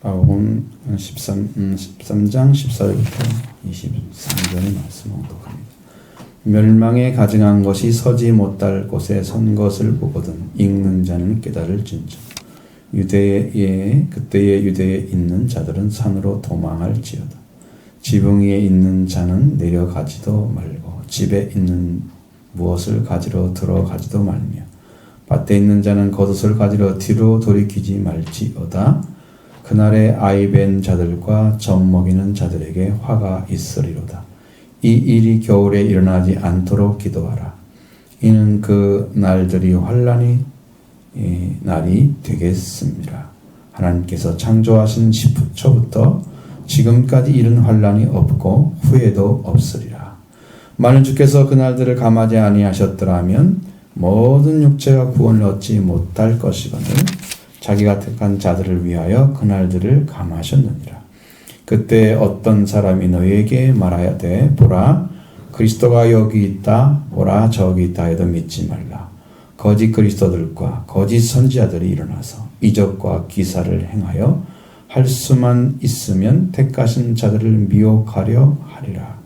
마복음 13장 14절부터 23절의 말씀을독합니다. 멸망에 가증한 것이 서지 못할 곳에 선 것을 보거든 읽는 자는 깨달을진저. 그때의 유대에 있는 자들은 산으로 도망할지어다. 지붕 위에 있는 자는 내려가지도 말고 집에 있는 무엇을 가지러 들어가지도 말며 밭에 있는 자는 겉옷을 가지러 뒤로 돌이키지 말지어다. 그날에 아이 뵌 자들과 젖 먹이는 자들에게 화가 있으리로다. 이 일이 겨울에 일어나지 않도록 기도하라. 이는 그 날들이 환난의 날이 되겠습니다. 하나님께서 창조하신 초부터 지금까지 이런 환난이 없고 후에도 없으리라. 만일 주께서 그 날들을 감하지 아니하셨더라면 모든 육체가 구원을 얻지 못할 것이거늘 자기가 택한 자들을 위하여 그 날들을 감하셨느니라. 그때 어떤 사람이 너희에게 말하야되 보라 그리스도가 여기 있다 보라 저기 있다 해도 믿지 말라. 거짓 그리스도들과 거짓 선지자들이 일어나서 이적과 기사를 행하여 할 수만 있으면 택하신 자들을 미혹하려 하리라.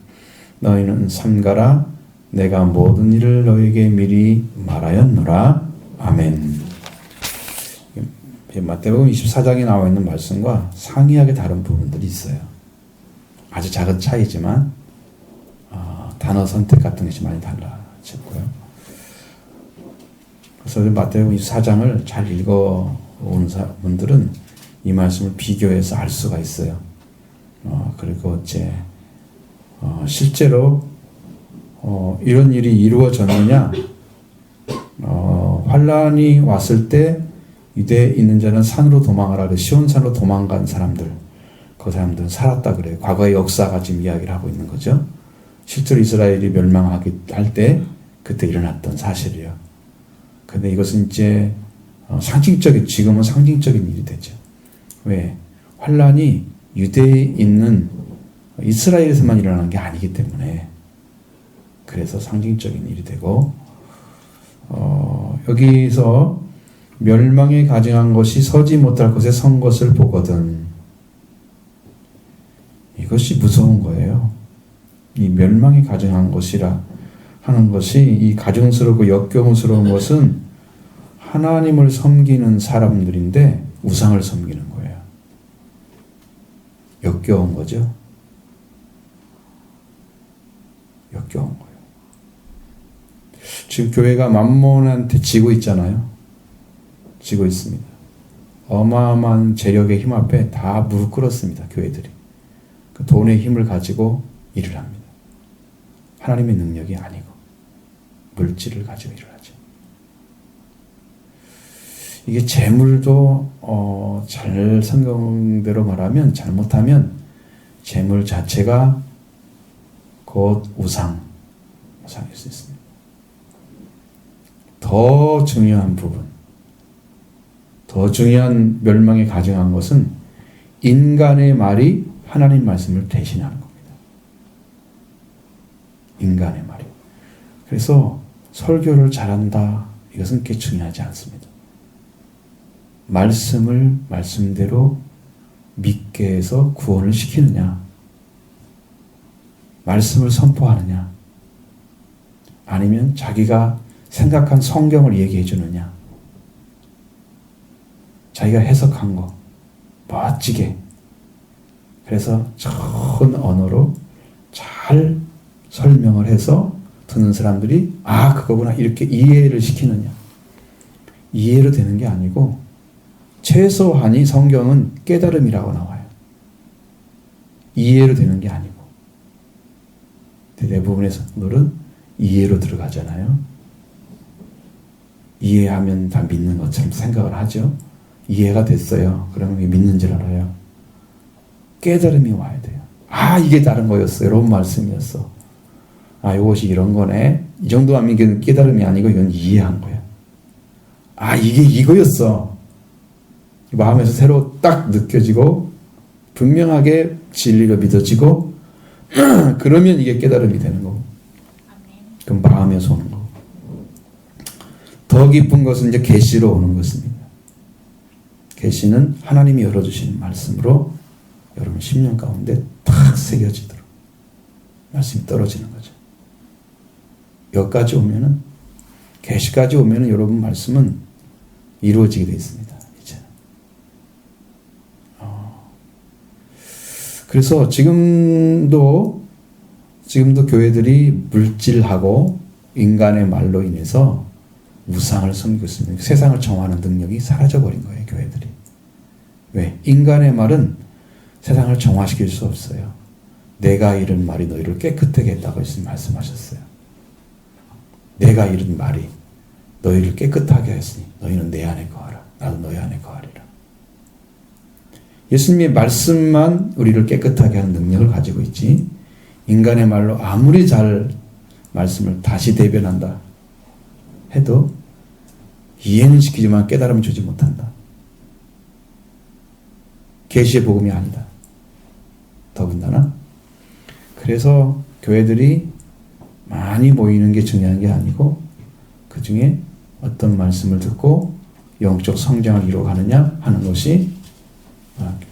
너희는 삼가라. 내가 모든 일을 너희에게 미리 말하였노라. 아멘. 마태복음 24장에 나와 있는 말씀과 상이하게 다른 부분들이 있어요. 아주 작은 차이지만 단어 선택 같은 것이 많이 달라졌고요. 그래서 마태복음 24장을 잘 읽어온 분들은 이 말씀을 비교해서 알 수가 있어요. 그리고 이제 실제로 이런 일이 이루어졌느냐? 환란이 왔을 때 유대에 있는 자는 산으로 도망하라 그래. 시온산으로 도망간 사람들, 그 사람들은 살았다 그래요. 과거의 역사가 지금 이야기를 하고 있는 거죠. 실제로 이스라엘이 멸망하기 할 때 그때 일어났던 사실이에요. 근데 이것은 이제 상징적인, 지금은 상징적인 일이 되죠. 왜? 환란이 유대에 있는 이스라엘에서만 일어나는 게 아니기 때문에 그래서 상징적인 일이 되고 여기서 멸망에 가증한 것이 서지 못할 곳에 선 것을 보거든. 이것이 무서운 거예요. 이 멸망에 가증한 것이라 하는 것이 이 가증스럽고 역겨움스러운 것은 하나님을 섬기는 사람들인데 우상을 섬기는 거예요. 역겨운 거죠. 역겨운 거예요. 지금 교회가 만몬한테 지고 있잖아요. 지고 있습니다. 어마어마한 재력의 힘 앞에 다 무릎 꿇었습니다. 교회들이. 그 돈의 힘을 가지고 일을 합니다. 하나님의 능력이 아니고 물질을 가지고 일을 하죠. 이게 재물도 잘 성경대로 말하면 잘못하면 재물 자체가 곧 우상일 수 있습니다. 더 중요한 부분, 더 중요한 멸망에 가증한 것은 인간의 말이 하나님 말씀을 대신하는 겁니다. 인간의 말이. 그래서 설교를 잘한다. 이것은 그렇게 중요하지 않습니다. 말씀을 말씀대로 믿게 해서 구원을 시키느냐, 말씀을 선포하느냐, 아니면 자기가 생각한 성경을 얘기해 주느냐, 자기가 해석한 거 멋지게, 그래서 좋은 언어로 잘 설명을 해서 듣는 사람들이 그거구나 이렇게 이해를 시키느냐. 이해로 되는 게 아니고 최소한이 성경은 깨달음이라고 나와요. 이해로 되는 게 아니고. 대부분의 성도들은 이해로 들어가잖아요. 이해하면 다 믿는 것처럼 생각을 하죠. 이해가 됐어요. 그러면 믿는 줄 알아요. 깨달음이 와야 돼요. 이게 다른 거였어. 이런 말씀이었어. 이것이 이런 거네. 이 정도 하면 깨달음이 아니고 이건 이해한 거야. 이게 이거였어. 마음에서 새로 딱 느껴지고 분명하게 진리로 믿어지고 그러면 이게 깨달음이 되는 거고. 그럼 마음에서 오는 거고. 더 깊은 것은 이제 계시로 오는 것입니다. 계시는 하나님이 열어주신 말씀으로 여러분 10년 가운데 탁 새겨지도록 말씀이 떨어지는 거죠. 여기까지 오면은, 계시까지 오면은 여러분 말씀은 이루어지게 되어 있습니다. 이제. 그래서 지금도 교회들이 물질하고 인간의 말로 인해서 우상을 섬기고 있습니다. 세상을 정하는 능력이 사라져버린 거예요, 교회들이. 왜? 인간의 말은 세상을 정화시킬 수 없어요. 내가 이른 말이 너희를 깨끗하게 했다고 예수님 말씀하셨어요. 내가 이른 말이 너희를 깨끗하게 했으니 너희는 내 안에 거하라. 나도 너희 안에 거하리라. 예수님의 말씀만 우리를 깨끗하게 하는 능력을 가지고 있지, 인간의 말로 아무리 잘 말씀을 다시 대변한다 해도 이해는 시키지만 깨달음을 주지 못한다. 계시의 복음이 아니다. 더군다나 그래서 교회들이 많이 모이는 게 중요한 게 아니고, 그 중에 어떤 말씀을 듣고 영적 성장을 이루어가느냐 하는 것이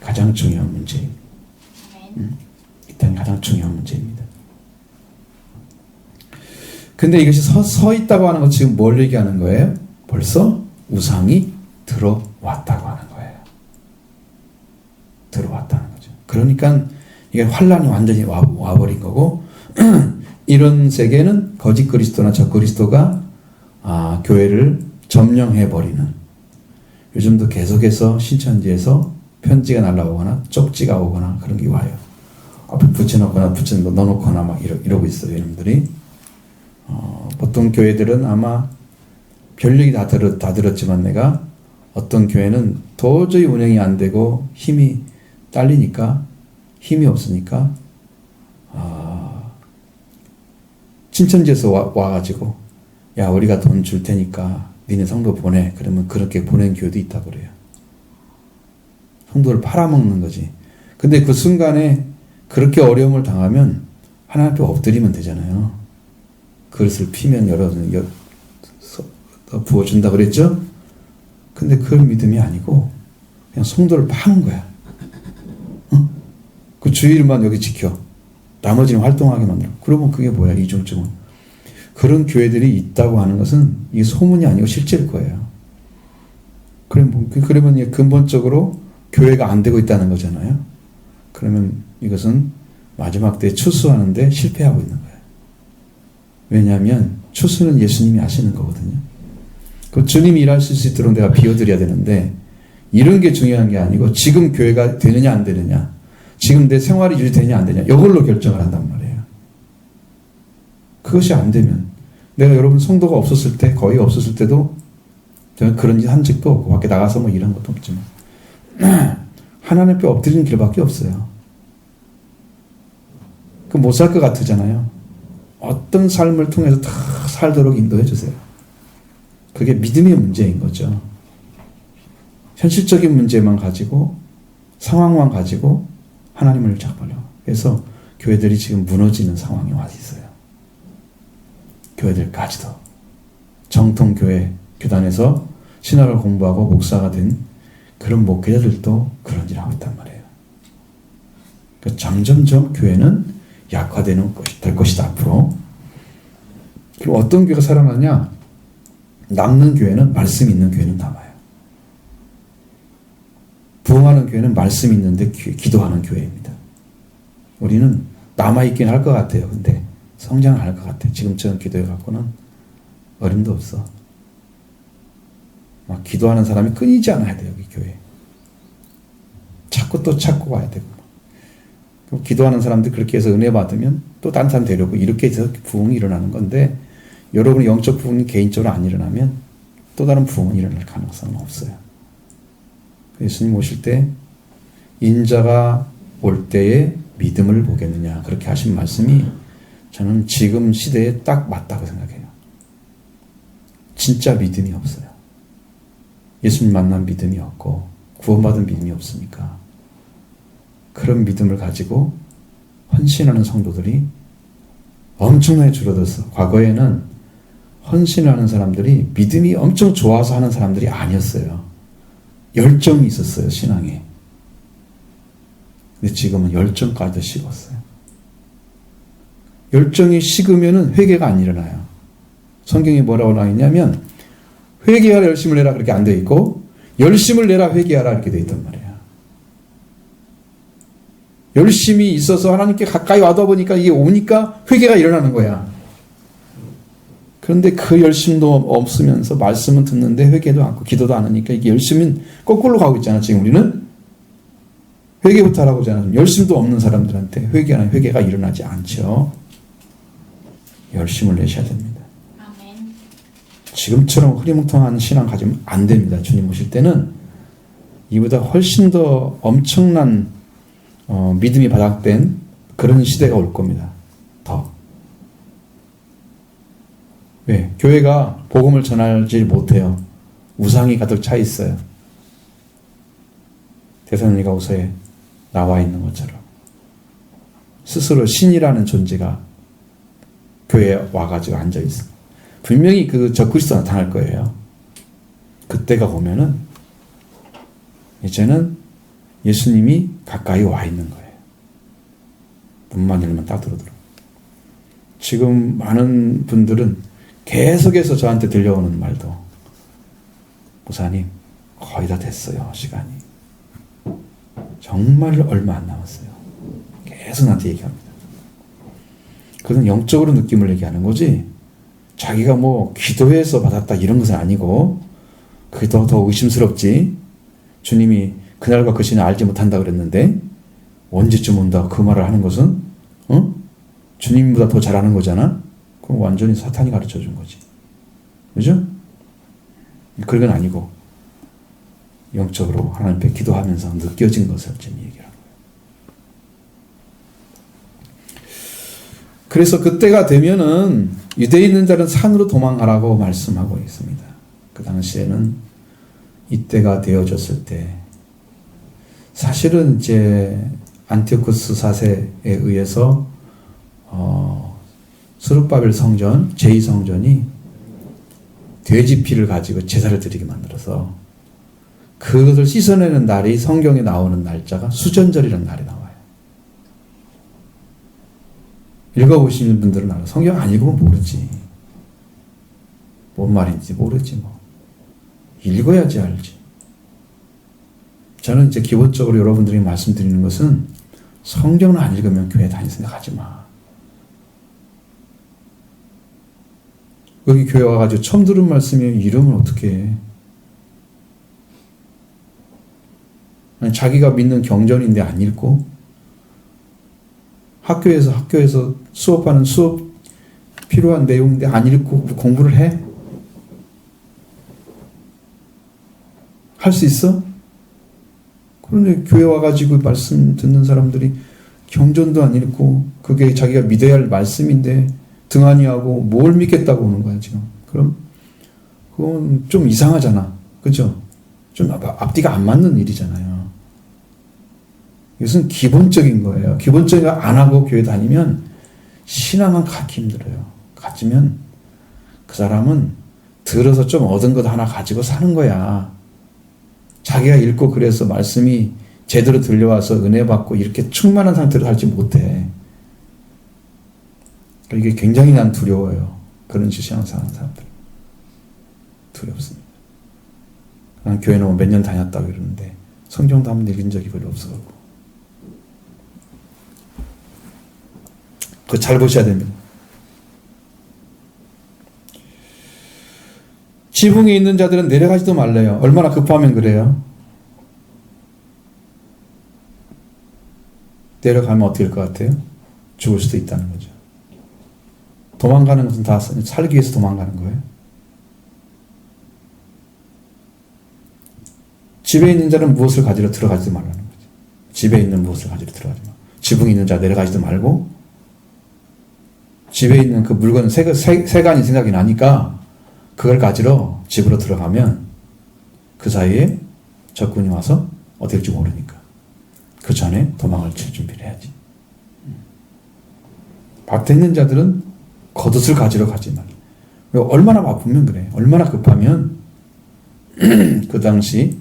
가장 중요한 문제입니다. 일단 가장 중요한 문제입니다. 근데 이것이 서 있다고 하는 것, 지금 뭘 얘기하는 거예요? 벌써 우상이 들어왔다고 하는 거예요. 들어왔다는 거죠. 그러니까 이게 환란이 완전히 와버린 거고, 이런 세계는 거짓 그리스도나 적 그리스도가 교회를 점령해버리는, 요즘도 계속해서 신천지에서 편지가 날라오거나 쪽지가 오거나 그런 게 와요. 앞에 붙여놓거나 넣어놓거나 막 이러고 있어요, 여러분들이. 보통 교회들은 아마 별 얘기 다 들었지만, 내가 어떤 교회는 도저히 운영이 안 되고 힘이 딸리니까, 힘이 없으니까 친천지에서 와가지고, 야, 우리가 돈 줄 테니까 니네 성도 보내. 그러면 그렇게 보낸 교회도 있다고 그래요. 성도를 팔아먹는 거지. 근데 그 순간에 그렇게 어려움을 당하면 하나님 앞에 엎드리면 되잖아요. 그릇을 피면 부어준다 그랬죠? 근데 그 믿음이 아니고 그냥 성도를 파는 거야. 그 주일만 여기 지켜. 나머지는 활동하게 만들어. 그러면 그게 뭐야, 이중증은. 그런 교회들이 있다고 하는 것은 이게 소문이 아니고 실제일 거예요. 그러면 근본적으로 교회가 안 되고 있다는 거잖아요. 그러면 이것은 마지막 때에 추수하는데 실패하고 있는 거예요. 왜냐하면 추수는 예수님이 하시는 거거든요. 그 주님이 일하실 수 있도록 내가 비워드려야 되는데, 이런 게 중요한 게 아니고 지금 교회가 되느냐 안 되느냐, 지금 내 생활이 유지되느냐 안 되냐, 이걸로 결정을 한단 말이에요. 그것이 안 되면, 내가 여러분 성도가 없었을 때, 거의 없었을 때도 제가 그런 일 한 적도 없고 밖에 나가서 뭐 이런 것도 없지만 하나님 앞에 엎드리는 길밖에 없어요. 그 못 살 것 같으잖아요. 어떤 삶을 통해서 다 살도록 인도해 주세요. 그게 믿음의 문제인 거죠. 현실적인 문제만 가지고, 상황만 가지고 하나님을 잡아요. 그래서 교회들이 지금 무너지는 상황에 와 있어요. 교회들까지도. 정통교회, 교단에서 신학을 공부하고 목사가 된 그런 목회자들도 그런 일을 하고 있단 말이에요. 그러니까 점점점 교회는 약화되는 될 것이다, 앞으로. 그리고 어떤 교회가 살아나냐? 남는 교회는 말씀 있는 교회는 남아요. 부흥하는 교회는 말씀 있는데 기도하는 교회입니다. 우리는 남아있긴 할 것 같아요. 근데 성장을 할 것 같아요. 지금처럼 기도해갖고는 어림도 없어. 막 기도하는 사람이 끊이지 않아야 돼요, 여기 교회. 찾고 또 찾고 와야 되고. 기도하는 사람들 그렇게 해서 은혜 받으면 또 다른 사람 데려오고, 이렇게 해서 부흥이 일어나는 건데, 여러분의 영적 부흥이 개인적으로 안 일어나면 또 다른 부흥은 일어날 가능성은 없어요. 예수님 오실 때 인자가 올 때에 믿음을 보겠느냐, 그렇게 하신 말씀이 저는 지금 시대에 딱 맞다고 생각해요. 진짜 믿음이 없어요. 예수님 만난 믿음이 없고 구원받은 믿음이 없으니까 그런 믿음을 가지고 헌신하는 성도들이 엄청나게 줄어들었어. 과거에는 헌신하는 사람들이 믿음이 엄청 좋아서 하는 사람들이 아니었어요. 열정이 있었어요, 신앙에. 근데 지금은 열정까지도 식었어요. 열정이 식으면은 회개가 안 일어나요. 성경이 뭐라고 나와 있냐면 회개하라 열심을 내라 그렇게 안 돼 있고 열심을 내라 회개하라 이렇게 돼 있단 말이에요. 열심이 있어서 하나님께 가까이 와다 보니까 이게 오니까 회개가 일어나는 거야. 그런데 그 열심도 없으면서 말씀은 듣는데 회개도 않고 기도도 안 하니까 이게 열심은 거꾸로 가고 있잖아. 지금 우리는 회개부터 하라고 하잖아. 열심도 없는 사람들한테 회개가 일어나지 않죠. 열심을 내셔야 됩니다. 아멘. 지금처럼 흐리멍텅한 신앙 가지면 안 됩니다. 주님 오실 때는 이보다 훨씬 더 엄청난 믿음이 바닥된 그런 시대가 올 겁니다. 더. 왜? 교회가 복음을 전하지 못해요. 우상이 가득 차 있어요. 데살로니가후서에 나와 있는 것처럼 스스로 신이라는 존재가 교회에 와가지고 앉아있어요. 분명히 그 적그리스도 나타날 거예요. 그때가 오면은 이제는 예수님이 가까이 와 있는 거예요. 문만 열면 딱 들어들어. 지금 많은 분들은 계속해서 저한테 들려오는 말도 목사님 거의 다 됐어요. 시간이. 정말 얼마 안 남았어요. 계속 나한테 얘기합니다. 그건 영적으로 느낌을 얘기하는 거지 자기가 뭐 기도해서 받았다 이런 것은 아니고 그게 더 의심스럽지. 주님이 그날과 그 시는 알지 못한다 그랬는데 언제쯤 온다 그 말을 하는 것은 주님보다 더 잘하는 거잖아. 그럼 완전히 사탄이 가르쳐 준 거지. 그죠? 그런 건 아니고 영적으로 하나님 앞에 기도하면서 느껴진 것을 지금 얘기하는 거예요. 그래서 그때가 되면은 유대에 있는 자는 산으로 도망가라고 말씀하고 있습니다. 그 당시에는 이때가 되어졌을 때 사실은 이제 안티오쿠스 4세에 의해서 스룹바벨 성전, 제2성전이 돼지 피를 가지고 제사를 드리게 만들어서 그것을 씻어내는 날이 성경에 나오는 날짜가 수전절이라는 날이 나와요. 읽어보시는 분들은 알아. 성경 안 읽으면 모르지. 뭔 말인지 모르지 뭐. 읽어야지 알지. 저는 이제 기본적으로 여러분들에게 말씀드리는 것은 성경을 안 읽으면 교회 다닐 생각 하지 마. 여기 교회 와가지고 처음 들은 말씀이에요. 이러면 어떻게 해? 아니, 자기가 믿는 경전인데 안 읽고 학교에서 수업하는 수업 필요한 내용인데 안 읽고 공부를 해? 할 수 있어? 그런데 교회 와가지고 말씀 듣는 사람들이 경전도 안 읽고 그게 자기가 믿어야 할 말씀인데 등한히하고 뭘 믿겠다고 오는 거야 지금. 그럼 그건 좀 이상하잖아. 그죠? 좀 앞뒤가 안 맞는 일이잖아요. 이것은 기본적인 거예요. 기본적인 거 안 하고 교회 다니면 신앙은 갖기 힘들어요. 가지면 그 사람은 들어서 좀 얻은 것 하나 가지고 사는 거야. 자기가 읽고 그래서 말씀이 제대로 들려와서 은혜 받고 이렇게 충만한 상태로 살지 못해. 이게 굉장히 난 두려워요. 그런 신앙 사는 사람들. 두렵습니다. 난 교회는 몇 년 다녔다고 그러는데 성경도 한번 읽은 적이 별로 없어가지고. 그거 잘 보셔야 됩니다. 지붕에 있는 자들은 내려가지도 말래요. 얼마나 급하면 그래요? 내려가면 어떻게 될 것 같아요? 죽을 수도 있다는 거죠. 도망가는 것은 다 살기 위해서 도망가는 거예요. 집에 있는 자는 무엇을 가지러 들어가지도 말라는 거죠. 집에 있는 무엇을 가지러 들어가지 마. 지붕에 있는 자 내려가지도 말고 집에 있는 그 물건 세간이 생각이 나니까 그걸 가지러 집으로 들어가면 그 사이에 적군이 와서 어떻게 될지 모르니까 그 전에 도망을 칠 준비를 해야지. 밭에 있는 자들은 겉옷을 가지러 가지 말. 왜 얼마나 바쁘면 그래. 얼마나 급하면 그 당시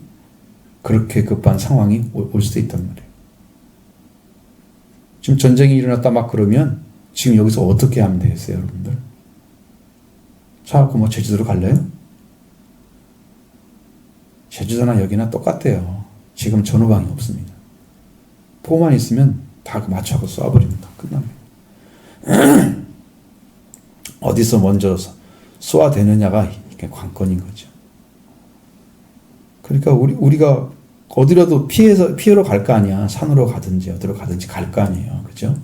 그렇게 급한 상황이 올 수도 있단 말이에요. 지금 전쟁이 일어났다 막 그러면 지금 여기서 어떻게 하면 되겠어요, 여러분들? 사갖고 뭐 제주도로 갈래요? 제주도나 여기나 똑같대요. 지금 전후방이 없습니다. 포만 있으면 다 맞춰서 쏴버립니다. 끝납니다. 어디서 먼저 쏘아대느냐가 이게 관건인 거죠. 그러니까 우리가 어디라도 피해로 갈 거 아니야. 산으로 가든지 어디로 가든지 갈 거 아니에요. 그죠?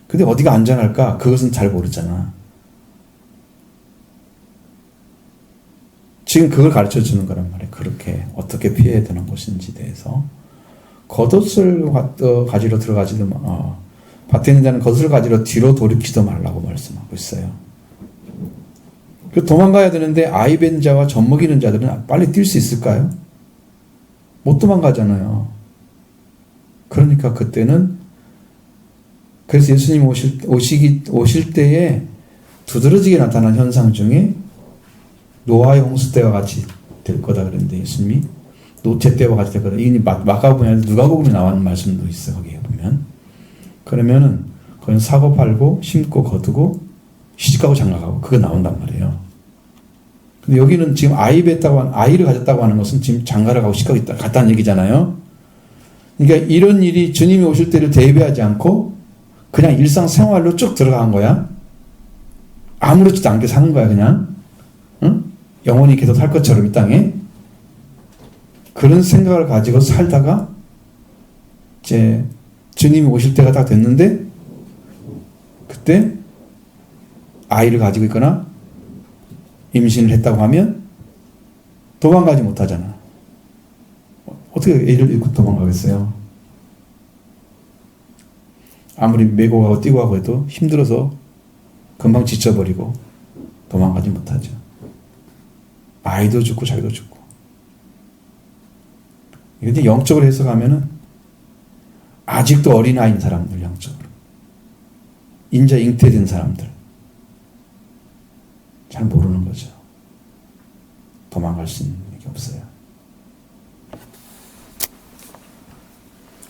근데 어디가 안전할까? 그것은 잘 모르잖아. 지금 그걸 가르쳐 주는 거란 말이에요. 그렇게 어떻게 피해야 되는 것인지 대해서. 겉옷을 가지러 들어가지도 밭에 있는 자는 겉옷을 가지러 뒤로 돌이키지도 말라고 말씀하고 있어요. 그 도망가야 되는데 아이 뵌 자와 젖 먹이는 자들은 빨리 뛸 수 있을까요? 못 도망가잖아요. 그러니까 그때는 그래서 예수님 오실 때에 두드러지게 나타난 현상 중에 노아의 홍수 때와 같이 될 거다 그랬는데 예수님이 노체 때와 같이 될 거다. 이게 마가복음에 누가복음에 나오는 말씀도 있어 거기에 보면. 그러면은 그건 사고 팔고 심고 거두고 시집가고 장가가고 그거 나온단 말이에요. 근데 여기는 지금 아이를 가졌다고 하는 것은 지금 장가를 가고 시집가고 갔다는 얘기잖아요. 그러니까 이런 일이 주님이 오실 때를 대비하지 않고 그냥 일상생활로 쭉 들어간 거야. 아무렇지도 않게 사는 거야 그냥. 응? 영원히 계속 살 것처럼 이 땅에. 그런 생각을 가지고 살다가 이제 주님이 오실 때가 딱 됐는데 그때 아이를 가지고 있거나 임신을 했다고 하면 도망가지 못하잖아. 어떻게 애를 잃고 도망가겠어요? 아무리 메고 가고 뛰고 가고 해도 힘들어서 금방 지쳐버리고 도망가지 못하죠. 아이도 죽고 자기도 죽고. 근데 영적으로 해석하면은 아직도 어린아이인 사람들, 영적으로 인자 잉태된 사람들 잘 모르는 거죠. 도망갈 수 있는 게 없어요.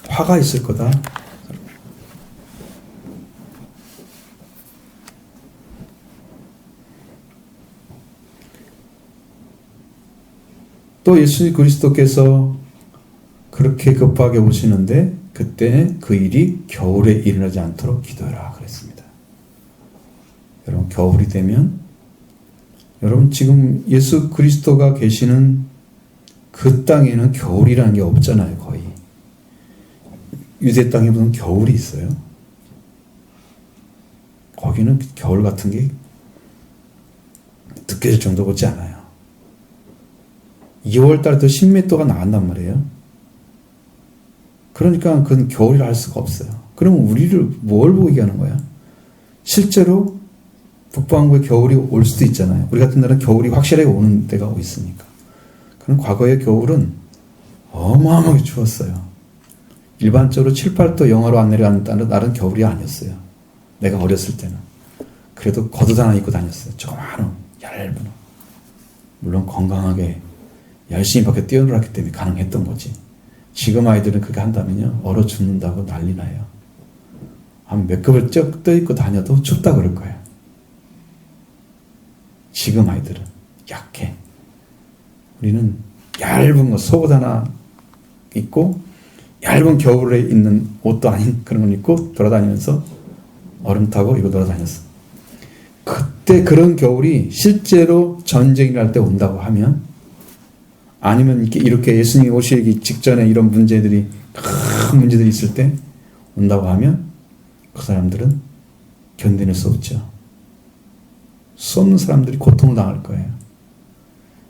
화가 있을 거다. 또 예수 그리스도께서 그렇게 급하게 오시는데 그때 그 일이 겨울에 일어나지 않도록 기도해라 그랬습니다. 여러분 겨울이 되면 여러분 지금 예수 그리스도가 계시는 그 땅에는 겨울이라는 게 없잖아요. 거의. 유대 땅에 무슨 겨울이 있어요? 거기는 겨울 같은 게 느껴질 정도 같지 않아요. 2월 달에도 10몇 도가 나간단 말이에요. 그러니까 그건 겨울이라 할 수가 없어요. 그러면 우리를 뭘 보고 얘기하는 거야? 실제로 북부항구에 겨울이 올 수도 있잖아요. 우리 같은 날은 겨울이 확실하게 오는 때가 있으니까. 그럼 과거의 겨울은 어마어마하게 추웠어요. 일반적으로 7, 8도 영하로 안 내려가는 날은 겨울이 아니었어요. 내가 어렸을 때는. 그래도 겉옷 하나 입고 다녔어요. 조그마한 얇은. 물론 건강하게 열심히 밖에 뛰어놀았기 때문에 가능했던 거지. 지금 아이들은 그렇게 한다면요 얼어 죽는다고 난리 나요. 한 몇 겹을 쩍 떠입고 다녀도 춥다 그럴 거예요. 지금 아이들은 약해. 우리는 얇은 거 속옷 하나 입고 얇은 겨울에 입는 옷도 아닌 그런 걸 입고 돌아다니면서 얼음 타고 이거 돌아다녔어. 그때 그런 겨울이 실제로 전쟁이 날 때 온다고 하면, 아니면 이렇게 예수님이 오시기 직전에 이런 문제들이, 큰 문제들이 있을 때 온다고 하면 그 사람들은 견뎌낼 수 없죠. 수 없는 사람들이 고통을 당할 거예요.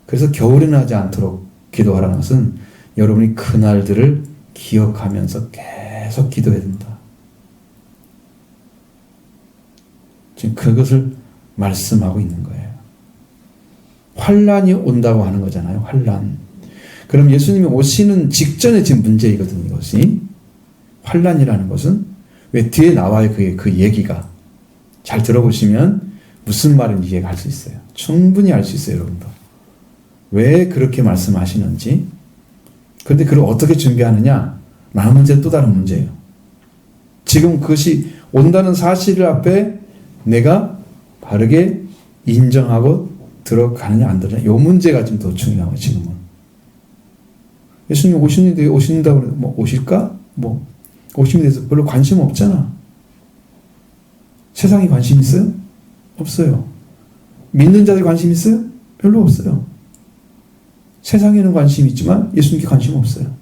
그래서 겨울이 나지 않도록 기도하라는 것은 여러분이 그날들을 기억하면서 계속 기도해야 된다. 지금 그것을 말씀하고 있는 거예요. 환란이 온다고 하는 거잖아요. 환란. 그럼 예수님이 오시는 직전에 지금 문제이거든요. 이것이. 환란이라는 것은 왜 뒤에 나와요. 그 얘기가. 잘 들어보시면 무슨 말인지 이해할 수 있어요. 충분히 알 수 있어요. 여러분도. 왜 그렇게 말씀하시는지. 그런데 그걸 어떻게 준비하느냐? 라는 문제는 또 다른 문제예요. 지금 그것이 온다는 사실을 앞에 내가 바르게 인정하고 들어가느냐 안 들어가느냐. 이 문제가 좀 더 중요하고 지금은. 예수님 오시는데 오신다고 그래도 뭐 오실까? 뭐 오심에 대해서 별로 관심 없잖아. 세상에 관심 있어요? 없어요. 믿는 자들 관심 있어요? 별로 없어요. 세상에는 관심 있지만 예수님께 관심 없어요.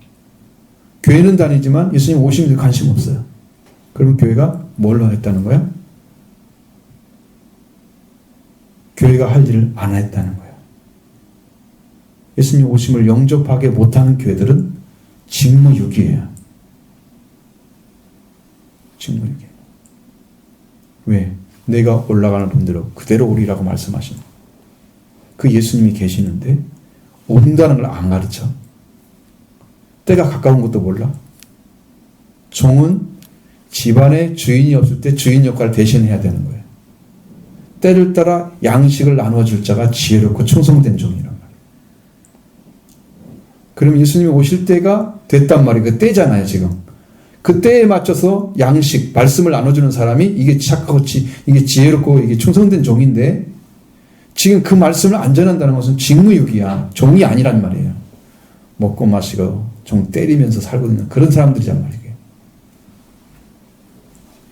교회는 다니지만 예수님 오시는 데 관심 없어요. 그러면 교회가 뭘로 했다는 거야? 교회가 할 일을 안 했다는 거야. 예수님 오심을 영접하게 못하는 교회들은 직무유기예요. 직무유기. 왜? 내가 올라가는 분대로 그대로 오리라고 말씀하신 그 예수님이 계시는데 온다는 걸 안 가르쳐. 때가 가까운 것도 몰라. 종은 집안에 주인이 없을 때 주인 역할을 대신해야 되는 거예요. 때를 따라 양식을 나눠줄 자가 지혜롭고 충성된 종이란 말이에요. 그럼 예수님이 오실 때가 됐단 말이에요. 그 때잖아요, 지금. 그 때에 맞춰서 양식, 말씀을 나눠주는 사람이 이게 착하고 이게 지혜롭고 이게 충성된 종인데 지금 그 말씀을 안 전한다는 것은 직무유기야. 종이 아니란 말이에요. 먹고 마시고 종 때리면서 살고 있는 그런 사람들이란 말이에요.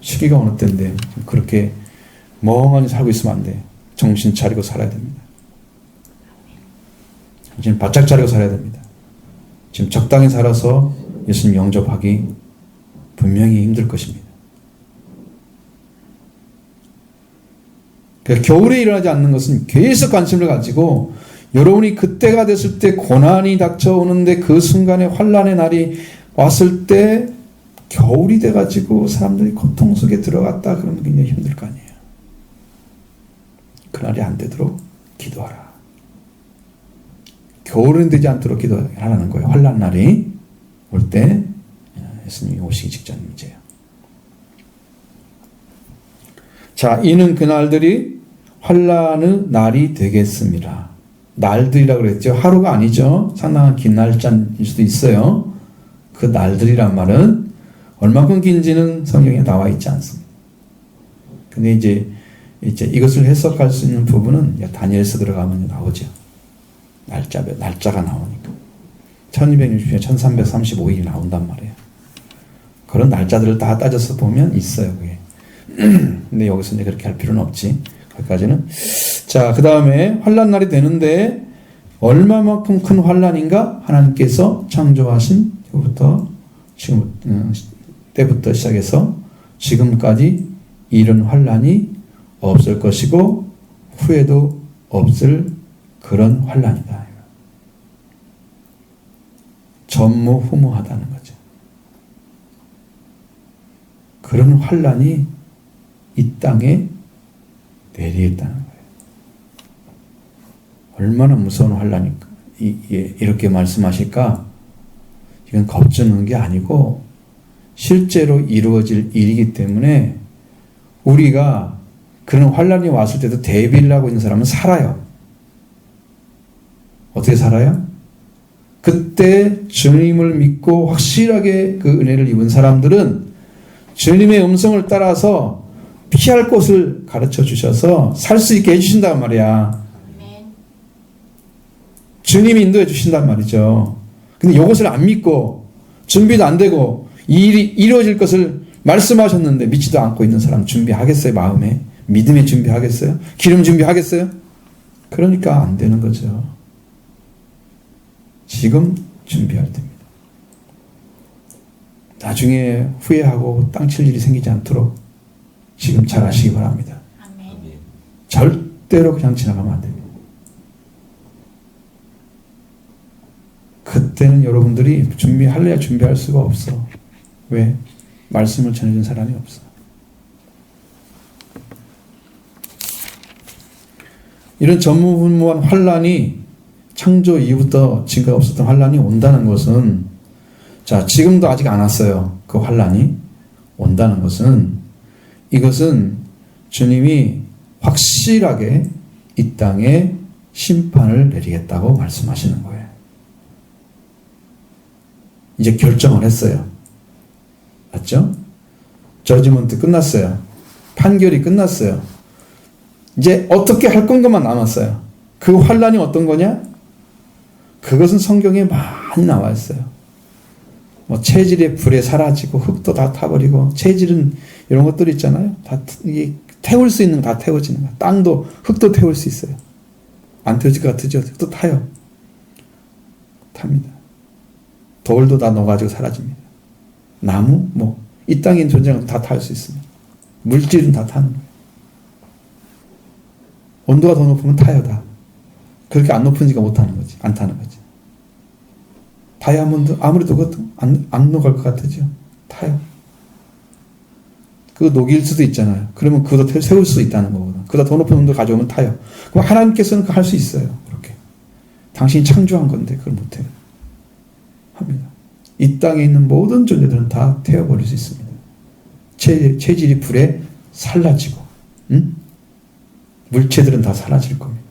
시기가 어느 때인데 그렇게 멍하니 살고 있으면 안 돼. 정신 차리고 살아야 됩니다. 정신 바짝 차리고 살아야 됩니다. 지금 적당히 살아서 예수님 영접하기 분명히 힘들 것입니다. 겨울에 일어나지 않는 것은 계속 관심을 가지고 여러분이 그때가 됐을 때 고난이 닥쳐오는데 그 순간에 환난의 날이 왔을 때 겨울이 돼가지고 사람들이 고통 속에 들어갔다 그러면 굉장히 힘들 거 아니에요. 그날이 안 되도록 기도하라. 겨울은 되지 않도록 기도하라는 거예요. 환난 날이 올 때 예수님이 오시기 직전 문제예요. 자, 이는 그날들이 환난의 날이 되겠습니다. 날들이라고 그랬죠. 하루가 아니죠. 상당한 긴 날짜일 수도 있어요. 그 날들이란 말은 얼마큼 긴지는 성경에 나와 있지 않습니다. 근데 이제 이것을 해석할 수 있는 부분은 다니엘서 들어가면 나오죠. 날짜가 나오니까. 1260년 1335일이 나온단 말이에요. 그런 날짜들을 다 따져서 보면 있어요, 그게. 근데 여기서 이제 그렇게 할 필요는 없지. 거기까지는. 자, 그 다음에 환난날이 되는데 얼마만큼 큰 환난인가? 하나님께서 창조하신 때부터 시작해서 지금까지 이런 환난이 없을 것이고 후에도 없을 그런 환난이다. 전무후무하다는 거죠. 그런 환난이 이 땅에 내리겠다는 거예요. 얼마나 무서운 환난일까? 이렇게 말씀하실까? 이건 겁주는 게 아니고 실제로 이루어질 일이기 때문에 우리가 그런 환난이 왔을 때도 대비를 하고 있는 사람은 살아요. 어떻게 살아요? 그때 주님을 믿고 확실하게 그 은혜를 입은 사람들은 주님의 음성을 따라서 피할 곳을 가르쳐 주셔서 살 수 있게 해주신단 말이야. 주님이 인도해 주신단 말이죠. 근데 이것을 안 믿고 준비도 안 되고 이 일이 이루어질 것을 말씀하셨는데 믿지도 않고 있는 사람 준비하겠어요? 마음에? 믿음에 준비하겠어요? 기름 준비하겠어요? 그러니까 안 되는 거죠. 지금 준비할 때입니다. 나중에 후회하고 땅칠 일이 생기지 않도록 지금 잘 하시기 바랍니다. 아멘. 절대로 그냥 지나가면 안 됩니다. 그때는 여러분들이 준비할래야 준비할 수가 없어. 왜? 말씀을 전해준 사람이 없어. 이런 전무후무한 환난이 창조 이후부터 지금까지 없었던 환난이 온다는 것은, 자, 지금도 아직 안 왔어요. 그 환난이 온다는 것은, 이것은 주님이 확실하게 이 땅에 심판을 내리겠다고 말씀하시는 거예요. 이제 결정을 했어요. 맞죠? 저지먼트 끝났어요. 판결이 끝났어요. 이제 어떻게 할 건가만 남았어요. 그 환란이 어떤 거냐? 그것은 성경에 많이 나와 있어요. 뭐 체질의 불에 사라지고 흙도 다 타버리고, 체질은 이런 것들 있잖아요. 다 태울 수 있는 거 다 태워지는 거야. 땅도 흙도 태울 수 있어요. 안 태워질 것 같으죠? 흙도 타요. 탑니다. 돌도 다 녹아지고 사라집니다. 나무, 이 땅에 있는 존재는 다 탈 수 있습니다. 물질은 다 타는 거예요. 온도가 더 높으면 타요, 다. 그렇게 안 높으니까 못 타는 거지. 안 타는 거지. 다이아몬드, 아무래도 그것도 안 녹을 것 같으죠? 타요. 그거 녹일 수도 있잖아요. 그러면 그것도 세울 수 있다는 거거든. 그보다 더 높은 온도 가져오면 타요. 그럼 하나님께서는 할 수 있어요. 그렇게. 당신이 창조한 건데 그걸 못해요. 합니다. 이 땅에 있는 모든 존재들은 다 태워버릴 수 있습니다. 체질이 불에 살라지고, 물체들은 다 사라질 겁니다.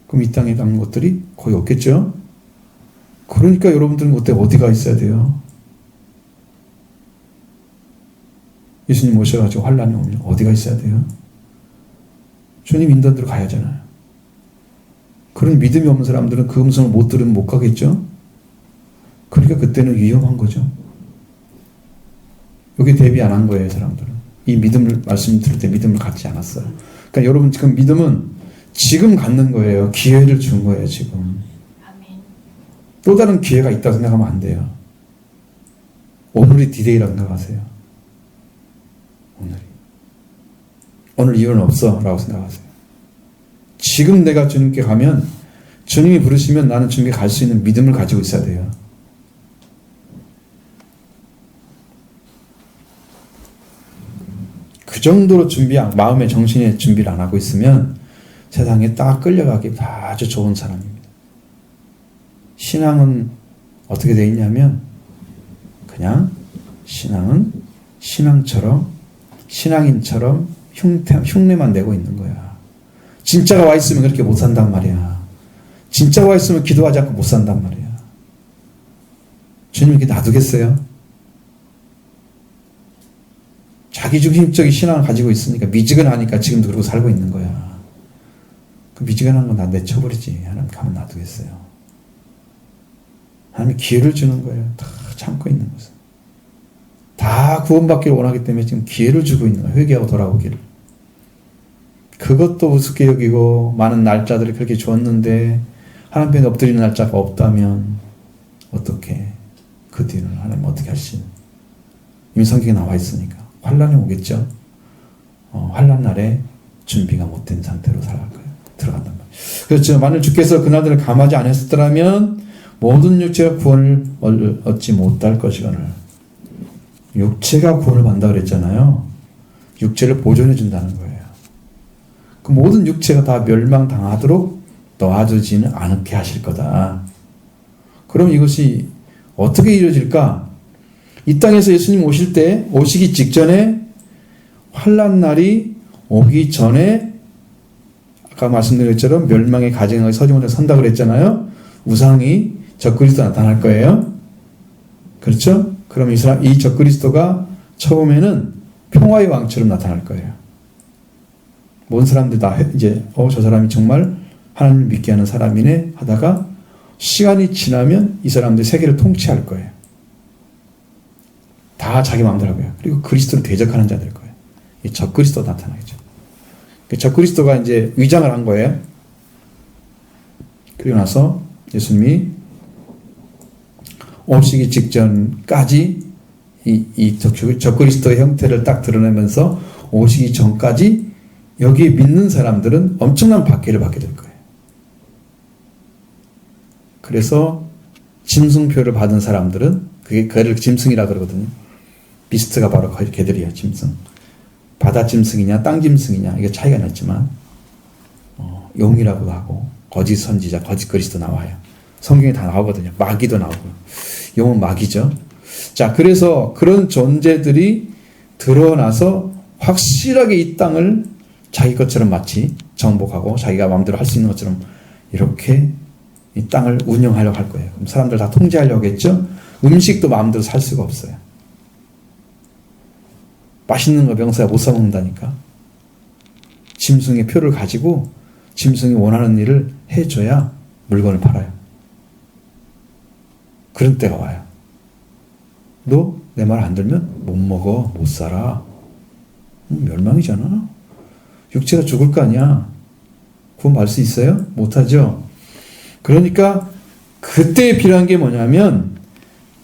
그럼 이 땅에 남은 것들이 거의 없겠죠? 그러니까 여러분들은 그때 어디가 있어야 돼요? 예수님 오셔가지고 환란이 오면 어디가 있어야 돼요? 주님 인도대로 가야 하잖아요. 그런 믿음이 없는 사람들은 그 음성을 못 들으면 못 가겠죠? 그러니까 그때는 위험한 거죠. 여기 대비 안 한 거예요, 사람들은. 이 믿음을, 말씀 들을 때 믿음을 갖지 않았어요. 그러니까 여러분 지금 믿음은 지금 갖는 거예요. 기회를 준 거예요, 지금. 또 다른 기회가 있다고 생각하면 안 돼요. 오늘이 디데이라고 생각하세요. 오늘 이유는 없어 라고 생각하세요. 지금 내가 주님께 가면, 주님이 부르시면 나는 주님께 갈 수 있는 믿음을 가지고 있어야 돼요. 그 정도로 마음의 정신의 준비를 안 하고 있으면 세상에 딱 끌려가기 아주 좋은 사람입니다. 신앙은 어떻게 되어 있냐면, 그냥 신앙은 신앙인처럼 흉내만 내고 있는 거야. 진짜가 와 있으면 그렇게 못 산단 말이야. 진짜가 와 있으면 기도하지 않고 못 산단 말이야. 주님 이렇게 놔두겠어요? 자기중심적인 신앙을 가지고 있으니까 미지근하니까 지금도 그러고 살고 있는 거야. 그 미지근한 건 다 내쳐버리지. 하나님 가만 놔두겠어요. 하나님이 기회를 주는 거예요. 다 참고 있는 것은. 다 구원받기를 원하기 때문에 지금 기회를 주고 있는 거예요. 회개하고 돌아오기를. 그것도 우습게 여기고 많은 날짜들이 그렇게 줬는데 하나님 편에 엎드리는 날짜가 없다면 어떻게 그 뒤는 하나님 어떻게 하시는? 이미 성경에 나와 있으니까 환란이 오겠죠. 환란 날에 준비가 못된 상태로 살아갈 거예요. 들어간단 말이에요. 그렇죠. 만일 주께서 그날들을 감하지 않으셨더라면 모든 육체가 구원을 얻지 못할 것이거늘. 육체가 구원을 받는다 그랬잖아요. 육체를 보존해 준다는 거예요. 그 모든 육체가 다 멸망당하도록 놔두지는 않게 하실 거다. 그럼 이것이 어떻게 이루어질까? 이 땅에서 예수님 오시기 직전에 환난 날이 오기 전에 아까 말씀드린 것처럼 멸망의 가정에 서지 못해 선다 그랬잖아요. 우상이 적그리스도 나타날 거예요. 그렇죠? 그럼 이 적그리스도가 처음에는 평화의 왕처럼 나타날 거예요. 모든 사람들이 다 이제 저 사람이 정말 하나님을 믿게 하는 사람이네 하다가 시간이 지나면 이 사람들이 세계를 통치할 거예요. 다 자기 마음대로 하고요. 그리고 그리스도를 대적하는 자들 거예요. 이 적그리스도가 나타나겠죠. 적그리스도가 이제 위장을 한 거예요. 그리고 나서 예수님이 오시기 직전까지 이 적그리스도의 형태를 딱 드러내면서 오시기 전까지 여기에 믿는 사람들은 엄청난 박해를 받게 될 거예요. 그래서 짐승표를 받은 사람들은 그를 짐승이라 그러거든요. 비스트가 바로 걔들이에요. 짐승. 바다 짐승이냐 땅 짐승이냐 이게 차이가 났지만 용이라고도 하고 거짓 선지자, 거짓 그리스도 나와요. 성경에 다 나오거든요. 마귀도 나오고 용은 마귀죠. 자, 그래서 그런 존재들이 드러나서 확실하게 이 땅을 자기 것처럼 마치 정복하고 자기가 마음대로 할 수 있는 것처럼 이렇게 이 땅을 운영하려고 할 거예요. 그럼 사람들 다 통제하려고 했죠. 음식도 마음대로 살 수가 없어요. 맛있는 거 명사가 못 사먹는다니까. 짐승의 표를 가지고 짐승이 원하는 일을 해줘야 물건을 팔아요. 그런 때가 와요. 너 내 말 안 들면 못 먹어, 못 살아. 멸망이잖아. 육체가 죽을 거 아니야. 구원받을 수 있어요? 못하죠. 그러니까 그때에 필요한 게 뭐냐면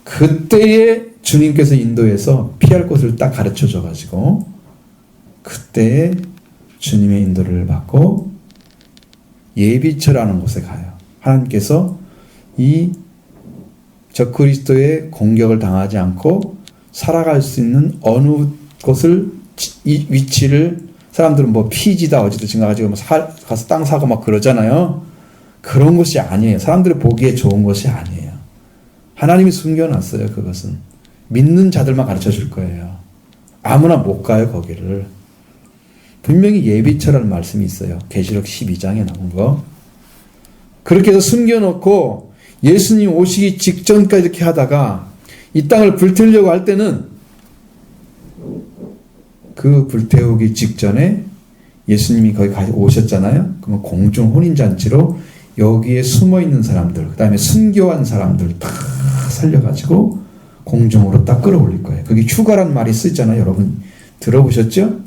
그때에 주님께서 인도해서 피할 곳을 딱 가르쳐 줘가지고 그때에 주님의 인도를 받고 예비처라는 곳에 가요. 하나님께서 이 적그리스도의 공격을 당하지 않고 살아갈 수 있는 어느 곳을 이 위치를 사람들은 뭐 피지다 어디다 지나가지고 뭐 가서 땅 사고 막 그러잖아요. 그런 곳이 아니에요. 사람들이 보기에 좋은 것이 아니에요. 하나님이 숨겨놨어요. 그것은 믿는 자들만 가르쳐 줄 거예요. 아무나 못 가요. 거기를. 분명히 예비처라는 말씀이 있어요. 계시록 12장에 나온 거. 그렇게 해서 숨겨놓고 예수님 오시기 직전까지 이렇게 하다가 이 땅을 불태우려고 할 때는 그 불태우기 직전에 예수님이 거기 오셨잖아요. 그러면 공중 혼인잔치로 여기에 숨어있는 사람들, 그 다음에 순교한 사람들 다 살려가지고 공중으로 딱 끌어올릴 거예요. 그게 휴가란 말이 쓰잖아요. 여러분 들어보셨죠?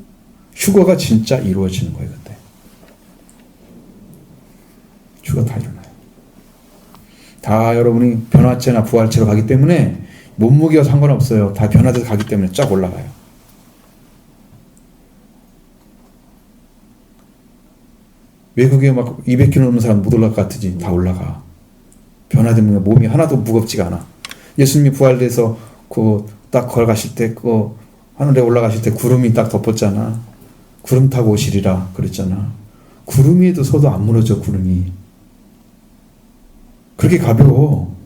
휴가가 진짜 이루어지는 거예요. 그때 휴가 다 일어나요. 다 여러분이 변화체나 부활체로 가기 때문에 몸무게와 상관없어요. 다 변화돼서 가기 때문에 쫙 올라가요. 외국에 막 200kg 넘는 사람 못 올라갈 것 같으지. 다 올라가. 변화되면 몸이 하나도 무겁지가 않아. 예수님이 부활돼서 그 딱 걸어가실 때 그 하늘에 올라가실 때 구름이 딱 덮었잖아. 구름 타고 오시리라 그랬잖아. 구름 위에도 서도 안 무너져. 구름이 그렇게 가벼워.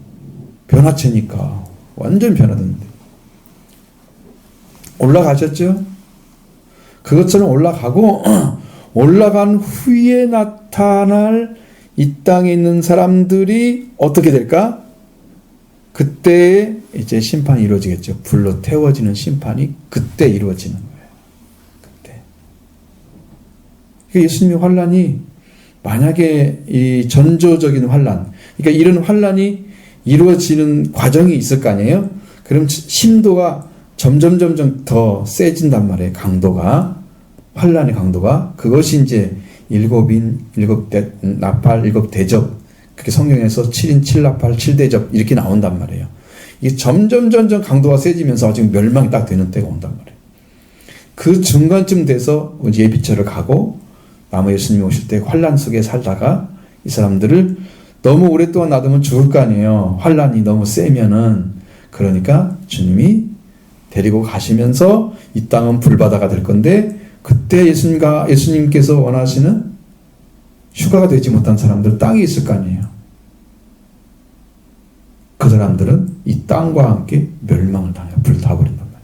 변화체니까 완전 변화되는데 올라가셨죠? 그것처럼 올라가고 올라간 후에 나타날 이 땅에 있는 사람들이 어떻게 될까? 그때 이제 심판이 이루어지겠죠. 불로 태워지는 심판이 그때 이루어지는 거예요. 그때. 그러니까 예수님의 환란이 만약에 이 전조적인 환란, 그러니까 이런 환란이 이루어지는 과정이 있을 거 아니에요? 그럼 심도가 점점 더 세진단 말이에요. 강도가. 환란의 강도가. 그것이 이제 일곱인, 나팔, 일곱 대접. 그렇게 성경에서 7인 7나팔 7대접 이렇게 나온단 말이에요. 이게 점점 강도가 세지면서 지금 멸망이 딱 되는 때가 온단 말이에요. 그 중간쯤 돼서 예비처를 가고 아마 예수님이 오실 때 환란 속에 살다가 이 사람들을 너무 오랫동안 놔두면 죽을 거 아니에요. 환란이 너무 세면은. 그러니까 주님이 데리고 가시면서 이 땅은 불바다가 될 건데 그때 예수님께서 원하시는 휴가가 되지 못한 사람들 땅이 있을 거 아니에요. 그 사람들은 이 땅과 함께 멸망을 당해요. 불타버린단 말이에요.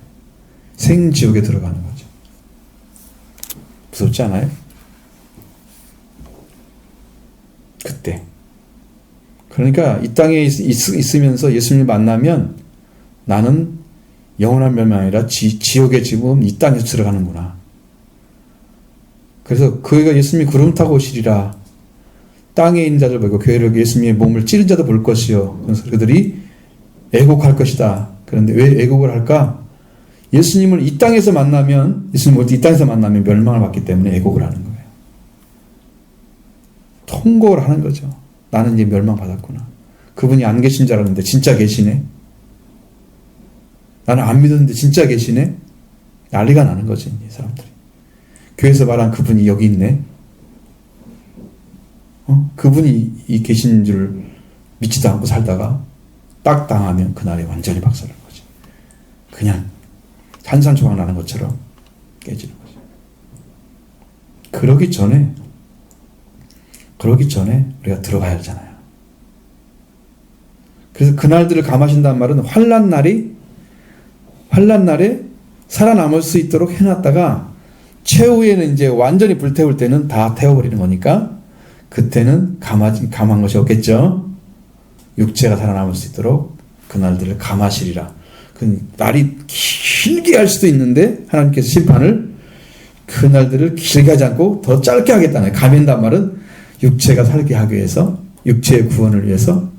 생지옥에 들어가는 거죠. 무섭지 않아요? 그때. 그러니까 이 땅에 있으면서 예수님을 만나면 나는 영원한 멸망이 아니라 지옥에 지금 이 땅에서 들어가는구나. 그래서 그가 예수님이 구름 타고 오시리라. 땅에 있는 자들 보고 교회를 예수님의 몸을 찌른 자도 볼 것이요. 그래서 그들이 애곡할 것이다. 그런데 왜 애곡을 할까? 예수님을 이 땅에서 만나면 예수님을 이 땅에서 만나면 멸망을 받기 때문에 애곡을 하는 거예요. 통곡을 하는 거죠. 나는 이제 멸망받았구나. 그분이 안 계신 줄 알았는데 진짜 계시네. 나는 안 믿었는데 진짜 계시네. 난리가 나는 거지, 이 사람들이. 교회에서 말한 그분이 여기 있네. 그분이 계신 줄 믿지도 않고 살다가 딱 당하면 그날에 완전히 박살난 거지. 그냥 산산조각 나는 것처럼 깨지는 거지. 그러기 전에 우리가 들어가야 하잖아요. 그래서 그날들을 감하신다는 말은 환난 날에 살아남을 수 있도록 해놨다가 최후에는 이제 완전히 불태울 때는 다 태워버리는 거니까 그때는 감한 것이 없겠죠. 육체가 살아남을 수 있도록 그날들을 감하시리라. 그 날이 길게 할 수도 있는데 하나님께서 심판을 그날들을 길게 하지 않고 더 짧게 하겠다는 거예요. 감한단 말은 육체가 살게 하기 위해서, 육체의 구원을 위해서.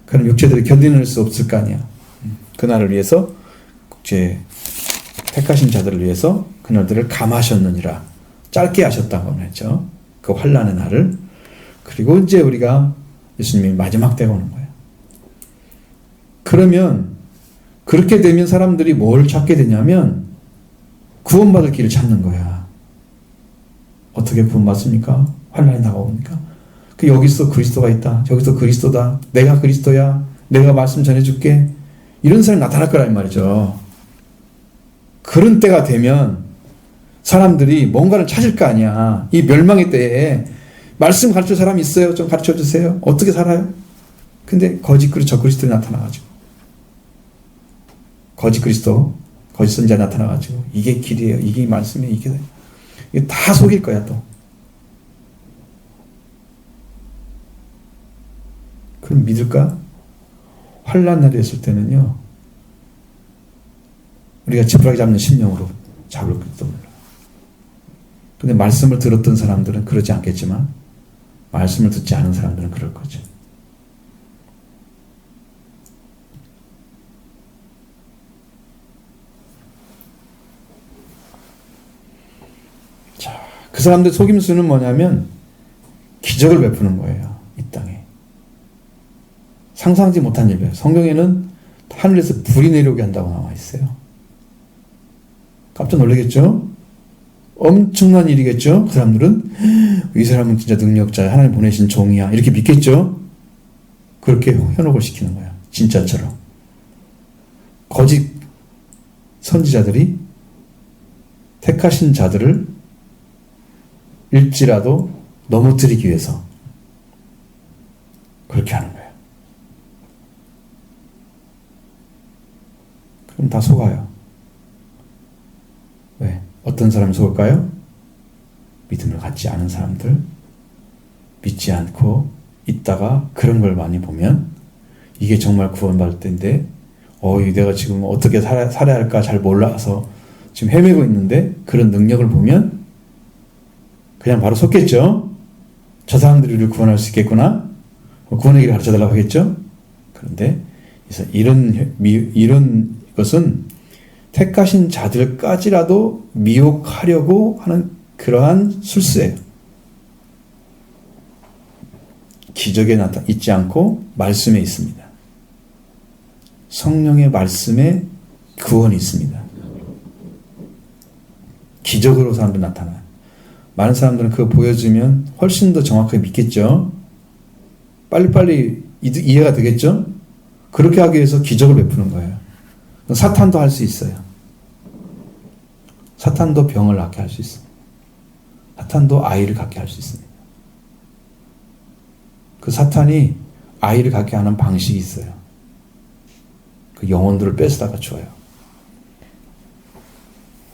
그럼 육체들이 견디낼 수 없을 거 아니야. 그날을 위해서, 제 택하신 자들을 위해서 그날들을 감하셨느니라. 짧게 하셨다고 했죠. 그 환난의 날을. 그리고 이제 우리가 예수님이 마지막 때가 오는 거예요. 그러면 그렇게 되면 사람들이 뭘 찾게 되냐면 구원받을 길을 찾는 거야. 어떻게 구원받습니까? 환난이 다가옵니까? 그 여기서 그리스도가 있다. 저기서 그리스도다. 내가 그리스도야. 내가 말씀 전해줄게. 이런 사람이 나타날 거란 말이죠. 그런 때가 되면 사람들이 뭔가를 찾을 거 아니야. 이 멸망의 때에 말씀 가르칠 사람이 있어요? 좀 가르쳐 주세요. 어떻게 살아요? 근데 거짓 그리스도, 그리스도에 나타나가지고 거짓 그리스도, 거짓 선지자 나타나가지고 이게 길이에요. 이게 말씀이에요. 이게 다 속일 거야 또. 그럼 믿을까? 환난 날이 있을 때는요. 우리가 지푸라기 잡는 심령으로 잡을지도 몰라. 근데 말씀을 들었던 사람들은 그러지 않겠지만 말씀을 듣지 않은 사람들은 그럴 거죠. 자, 그 사람들 속임수는 뭐냐면 기적을 베푸는 거예요. 이 땅에. 상상하지 못한 일이에요. 성경에는 하늘에서 불이 내려오게 한다고 나와 있어요. 깜짝 놀라겠죠? 엄청난 일이겠죠? 그 사람들은 이 사람은 진짜 능력자야. 하나님 보내신 종이야. 이렇게 믿겠죠? 그렇게 현혹을 시키는 거야. 진짜처럼. 거짓 선지자들이 택하신 자들을 일지라도 넘어뜨리기 위해서 그렇게 하는 거예요. 그럼 다 속아요. 왜? 어떤 사람이 속을까요? 믿음을 갖지 않은 사람들, 믿지 않고 있다가 그런 걸 많이 보면 이게 정말 구원받을 때인데 내가 지금 어떻게 살아야 할까 잘 몰라서 지금 헤매고 있는데 그런 능력을 보면 그냥 바로 속겠죠. 저 사람들이 우리를 구원할 수 있겠구나. 구원의 길을 가르쳐달라고 하겠죠. 그런데 그래서 이런 것은 택하신 자들까지라도 미혹하려고 하는 그러한 술수예요. 기적에 있지 않고 말씀에 있습니다. 성령의 말씀에 구원이 있습니다. 기적으로 사람들 나타나요. 많은 사람들은 그거 보여주면 훨씬 더 정확하게 믿겠죠. 빨리빨리 이해가 되겠죠. 그렇게 하기 위해서 기적을 베푸는 거예요. 사탄도 할 수 있어요. 사탄도 병을 낫게 할 수 있습니다. 사탄도 아이를 갖게 할 수 있습니다. 그 사탄이 아이를 갖게 하는 방식이 있어요. 그 영혼들을 뺏어다가 줘요.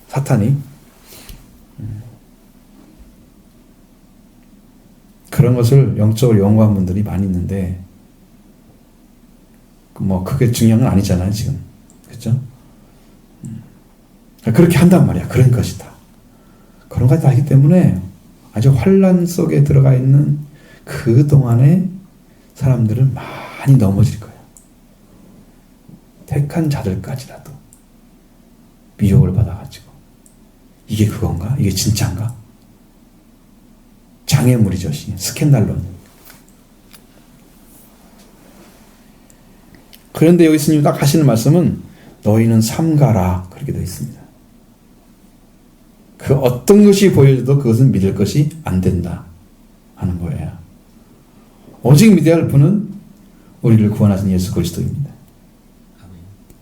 사탄이 그런 것을 영적으로 연구한 분들이 많이 있는데 크게 중요한 건 아니잖아요 지금. 그렇죠? 그렇게 한단 말이야. 그런 것이다. 그런 것이 다 하기 때문에 아주 환란 속에 들어가 있는 그 동안에 사람들은 많이 넘어질 거예요. 택한 자들까지라도 미혹을 받아가지고 이게 그건가? 이게 진짜인가? 장애물이죠. 스캔들론. 그런데 여기 스님 딱 하시는 말씀은 너희는 삼가라 그렇게 되어 있습니다. 그 어떤 것이 보여줘도 그것은 믿을 것이 안 된다 하는 거예요. 오직 믿어야 할 분은 우리를 구원하신 예수 그리스도입니다.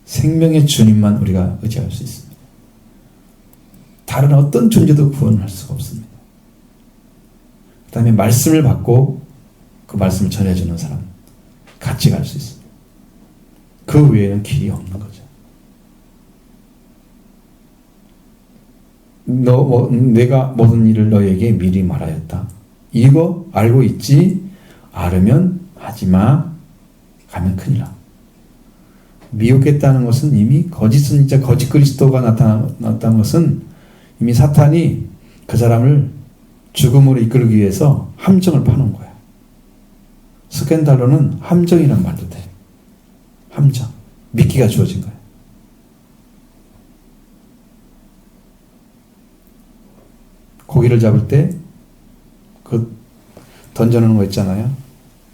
생명의 주님만 우리가 의지할 수 있습니다. 다른 어떤 존재도 구원할 수가 없습니다. 그 다음에 말씀을 받고 그 말씀을 전해주는 사람 같이 갈 수 있습니다. 그 외에는 길이 없는 거죠. 내가 모든 일을 너에게 미리 말하였다. 이거 알고 있지? 알으면 하지마. 가면 큰일 나. 미혹했다는 것은 이미 거짓 선지자, 거짓 그리스도가 나타났다는 것은 이미 사탄이 그 사람을 죽음으로 이끌기 위해서 함정을 파는 거야. 스캔달로는 함정이란 말도 돼. 함정. 미끼가 주어진 거야. 고기를 잡을 때 그 던져놓는 거 있잖아요.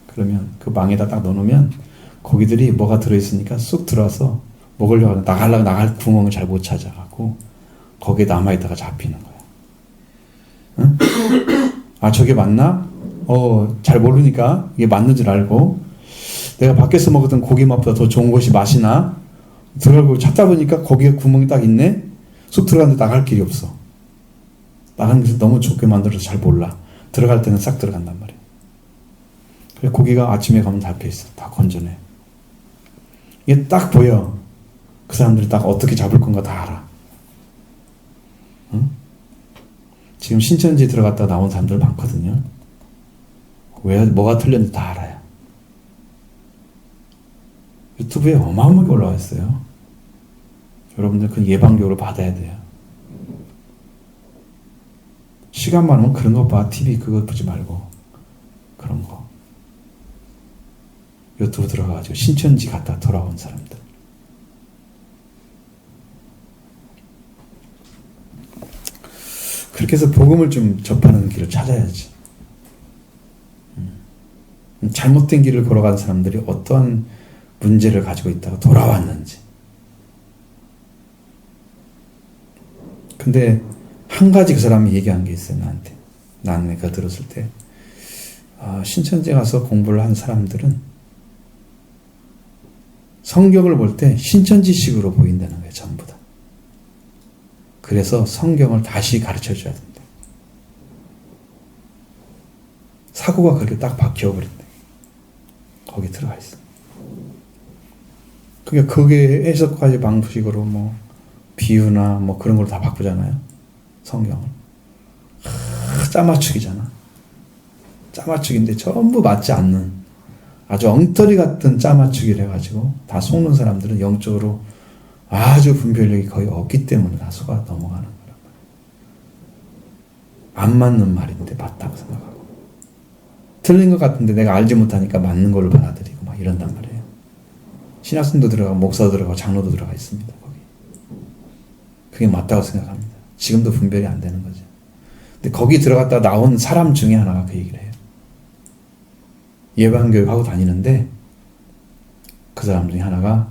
그러면 그 망에다 딱 넣어놓으면 고기들이 뭐가 들어있으니까 쑥 들어와서 먹으려고 하는 나갈 구멍을 잘 못 찾아갖고 거기에 남아있다가 잡히는 거야. 응? 아 저게 맞나? 잘 모르니까 이게 맞는 줄 알고 내가 밖에서 먹었던 고기 맛보다 더 좋은 것이 맛이나 들어가고 찾다 보니까 거기에 구멍이 딱 있네. 쑥 들어갔는데 나갈 길이 없어. 나가는 것을 너무 좁게 만들어서 잘 몰라. 들어갈 때는 싹 들어간단 말이야. 그래서 고기가 아침에 가면 다 펴있어. 다 건져내. 이게 딱 보여. 그 사람들이 딱 어떻게 잡을 건가 다 알아. 응? 지금 신천지 들어갔다 나온 사람들 많거든요. 왜 뭐가 틀렸는지 다 알아요. 유튜브에 어마어마하게 올라와 있어요. 여러분들 그 예방교육을 받아야 돼요. 시간 많으면 그런 거 봐. TV 그거 보지 말고 그런 거. 유튜브 들어가가지고 신천지 갔다 돌아온 사람들. 그렇게 해서 복음을 좀 접하는 길을 찾아야지. 잘못된 길을 걸어간 사람들이 어떠한 문제를 가지고 있다가 돌아왔는지. 근데 한 가지 그 사람이 얘기한 게 있어요. 나한테. 나는 그거 들었을 때 신천지 가서 공부를 한 사람들은 성경을 볼 때 신천지식으로 보인다는 거예요. 전부 다. 그래서 성경을 다시 가르쳐줘야 된다. 사고가 그렇게 딱 박혀버린다. 거기에 들어가 있어. 그러니까 그게 해석까지 방식으로 뭐 비유나 뭐 그런 걸 다 바꾸잖아요. 성경을. 짜맞추기잖아. 짜맞추기인데 전부 맞지 않는 아주 엉터리 같은 짜맞추기를 해가지고 다 속는 사람들은 영적으로 아주 분별력이 거의 없기 때문에 다 속아 넘어가는 거란 말이에요. 안 맞는 말인데 맞다고 생각하고 틀린 것 같은데 내가 알지 못하니까 맞는 걸로 받아들이고 막 이런단 말이에요. 신학생도 들어가고 목사도 들어가고 장로도 들어가 있습니다. 거기. 그게 맞다고 생각합니다. 지금도 분별이 안 되는 거죠. 근데 거기 들어갔다 나온 사람 중에 하나가 그 얘기를 해요. 예방교육하고 다니는데 그 사람 중에 하나가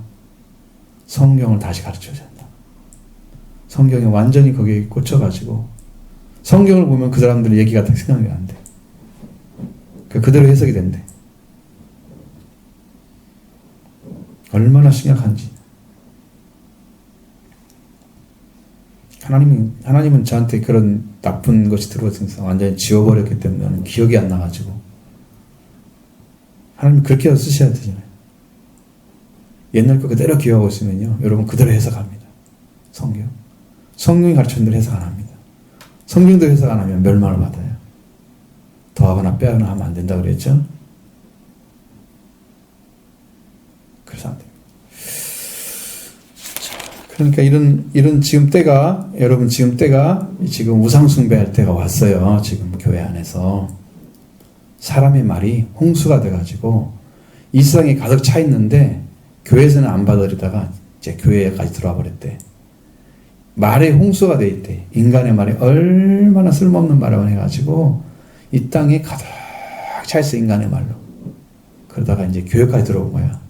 성경을 다시 가르쳐야 된다. 성경에 완전히 거기에 꽂혀가지고 성경을 보면 그 사람들의 얘기가 다 생각이 안 돼. 그대로 해석이 된대. 얼마나 심각한지. 하나님은 저한테 그런 나쁜 것이 들어와서 완전히 지워버렸기 때문에 나는 기억이 안 나가지고 하나님 그렇게 쓰셔야 되잖아요. 옛날 거 그대로 기억하고 있으면요 여러분 그대로 해석합니다. 성경이 가르치는 대로 해석 안 합니다. 성경도 해석 안 하면 멸망을 받아요. 더하거나 빼거나 하면 안 된다고 그랬죠. 그래서 안 됩니다. 그러니까 이런 지금 때가 여러분 지금 우상 숭배할 때가 왔어요. 지금 교회 안에서 사람의 말이 홍수가 돼가지고 이 세상에 가득 차 있는데 교회에서는 안 받아들이다가 이제 교회까지 들어와 버렸대. 말에 홍수가 돼 있대. 인간의 말이 얼마나 쓸모없는 말을 해가지고 이 땅에 가득 차 있어 인간의 말로. 그러다가 이제 교회까지 들어온 거야.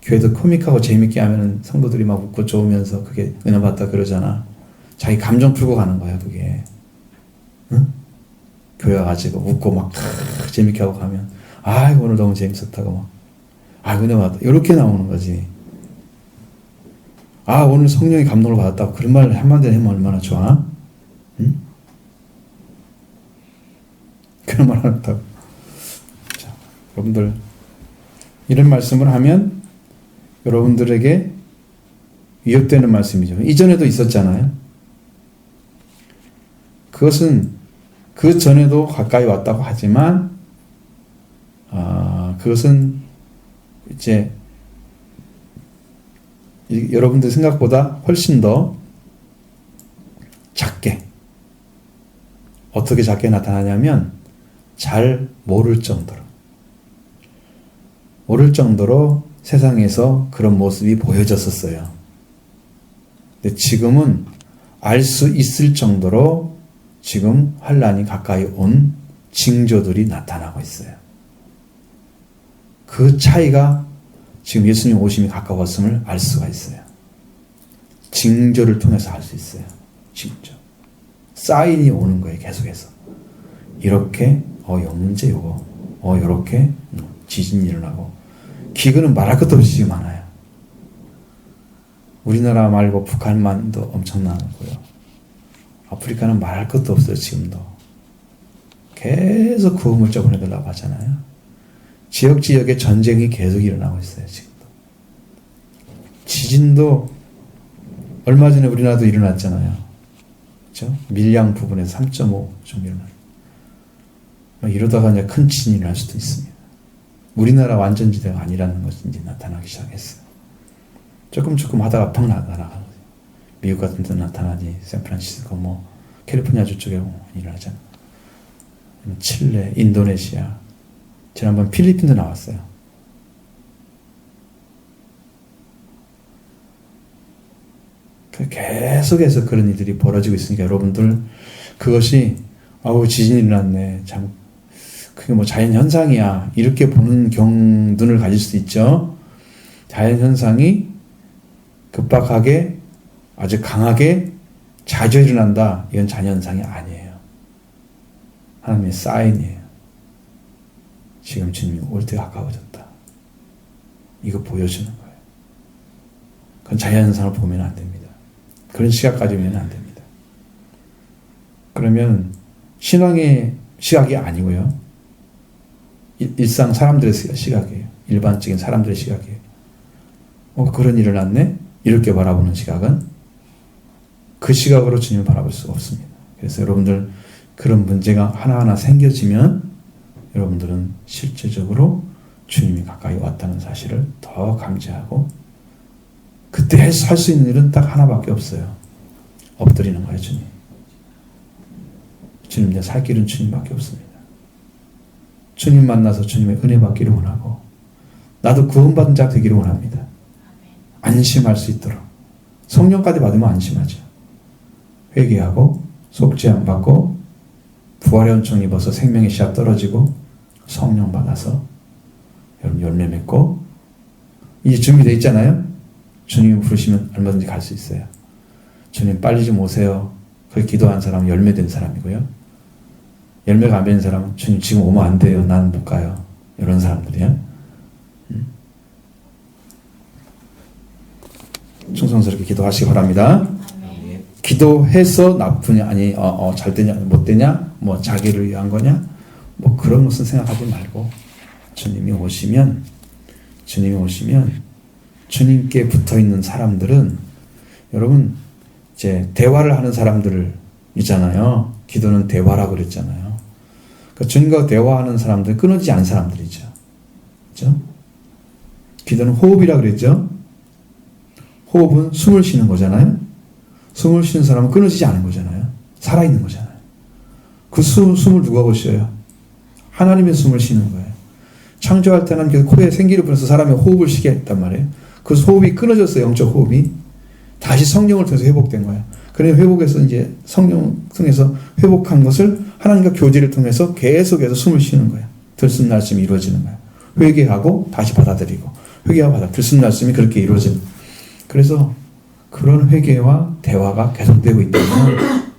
교회도 코믹하고 재밌게 하면은 성도들이 막 웃고 좋으면서 그게 은혜 받다 그러잖아. 자기 감정 풀고 가는 거야 그게. 응? 교회 가지고 웃고 막 재밌게 하고 가면 아이고 오늘 너무 재밌었다고 막 아이고 은혜 받았다 이렇게 나오는 거지. 아 오늘 성령의 감동을 받았다고 그런 말 한마디 하면 얼마나 좋아? 응? 그런 말 안 했다고. 자, 여러분들 이런 말씀을 하면 여러분들에게 위협되는 말씀이죠. 이전에도 있었잖아요. 그것은 그 전에도 가까이 왔다고 하지만 그것은 이제 여러분들 생각보다 훨씬 더 작게, 어떻게 작게 나타나냐면 잘 모를 정도로 세상에서 그런 모습이 보여졌었어요. 근데 지금은 알 수 있을 정도로 지금 환란이 가까이 온 징조들이 나타나고 있어요. 그 차이가 지금 예수님 오심이 가까웠음을 알 수가 있어요. 징조를 통해서 알 수 있어요. 징조. 사인이 오는 거예요. 계속해서. 이렇게 영문제 요거 이렇게 지진이 일어나고 기근은 말할 것도 없이 지금 많아요. 우리나라 말고 북한만도 엄청나고요. 아프리카는 말할 것도 없어요. 지금도. 계속 구호물자 보내달라고 하잖아요. 지역에 전쟁이 계속 일어나고 있어요. 지금도. 지진도 얼마 전에 우리나라도 일어났잖아요. 그렇죠? 밀양 부근에서 3.5 정도 일어나요. 이러다가 이제 큰 지진이 일어날 수도 있습니다. 우리나라 완전지대가 아니라는 것이 이제 나타나기 시작했어요. 조금 하다가 팍 나타나가는 거예요. 미국 같은 데 나타나지, 샌프란시스코, 캘리포니아 저쪽에 일어나잖아요. 칠레, 인도네시아, 지난번 필리핀도 나왔어요. 계속해서 그런 일들이 벌어지고 있으니까 여러분들 그것이 지진이 일어났네. 참 그게 자연현상이야. 이렇게 보는 눈을 가질 수 있죠. 자연현상이 급박하게 아주 강하게 자주 일어난다. 이건 자연현상이 아니에요. 하나님의 사인이에요. 지금 주님이 올 때가 가까워졌다. 이거 보여주는 거예요. 그건 자연현상을 보면 안 됩니다. 그런 시각까지 보면 안 됩니다. 그러면 신앙의 시각이 아니고요. 일상 사람들의 시각이에요. 일반적인 사람들의 시각이에요. 그런 일이 일어났네? 이렇게 바라보는 시각은 그 시각으로 주님을 바라볼 수가 없습니다. 그래서 여러분들 그런 문제가 하나하나 생겨지면 여러분들은 실제적으로 주님이 가까이 왔다는 사실을 더 감지하고 그때 할 수 있는 일은 딱 하나밖에 없어요. 엎드리는 거예요. 주님 내 살 길은 주님밖에 없습니다. 주님 만나서 주님의 은혜 받기를 원하고 나도 구원받은 자 되기를 원합니다. 안심할 수 있도록 성령까지 받으면 안심하죠. 회개하고 속죄함 받고 부활의 은총 입어서 생명의 씨앗 떨어지고 성령 받아서 여러분 열매 맺고 이제 준비되어 있잖아요. 주님이 부르시면 얼마든지 갈 수 있어요. 주님 빨리 좀 오세요. 그렇게 기도한 사람은 열매된 사람이고요. 열매가 안 맺는 사람은 주님 지금 오면 안 돼요. 난 못 가요. 이런 사람들이요. 충성스럽게 기도하시기 바랍니다. 기도해서 나쁘냐 아니 잘 되냐 못 되냐 자기를 위한 거냐 그런 것은 생각하지 말고 주님이 오시면 주님께 붙어있는 사람들은 여러분 이제 대화를 하는 사람들 있잖아요. 기도는 대화라고 그랬잖아요. 그러니까 주님과 대화하는 사람들 끊어지지 않은 사람들이죠. 그렇죠? 기도는 호흡이라고 그랬죠. 호흡은 숨을 쉬는 거잖아요. 숨을 쉬는 사람은 끊어지지 않은 거잖아요. 살아있는 거잖아요. 그 숨을 누가 쉬어요? 하나님의 숨을 쉬는 거예요. 창조할 때는 코에 생기를 불어서 사람의 호흡을 쉬게 했단 말이에요. 그 호흡이 끊어졌어요. 영적 호흡이. 다시 성령을 통해서 회복된 거예요. 그래서 회복해서 이제 성령 통해서 회복한 것을 하나님과 교제를 통해서 계속해서 숨을 쉬는 거예요. 들숨날숨이 이루어지는 거예요. 회개하고 다시 받아들이고 회개하고 들숨날숨이 그렇게 이루어지는 거예요. 그래서 그런 회개와 대화가 계속되고 있다면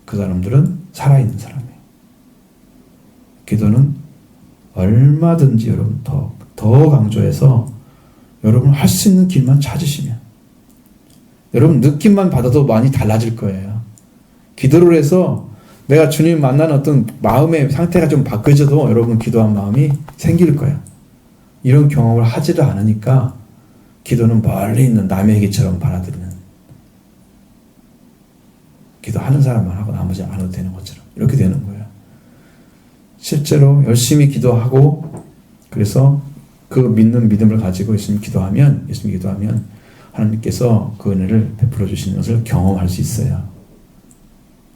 그 사람들은 살아있는 사람이에요. 기도는 얼마든지 여러분 더 강조해서 여러분 할 수 있는 길만 찾으시면 여러분 느낌만 받아도 많이 달라질 거예요. 기도를 해서 내가 주님 만나는 어떤 마음의 상태가 좀 바뀌어져도 여러분 기도한 마음이 생길 거예요. 이런 경험을 하지도 않으니까 기도는 멀리 있는 남의 얘기처럼 받아들이는 기도하는 사람만 하고 나머지 안 해도 되는 것처럼 이렇게 되는 거예요. 실제로 열심히 기도하고 그래서 그 믿는 믿음을 가지고 열심히 기도하면 하나님께서 그 은혜를 베풀어 주시는 것을 경험할 수 있어요.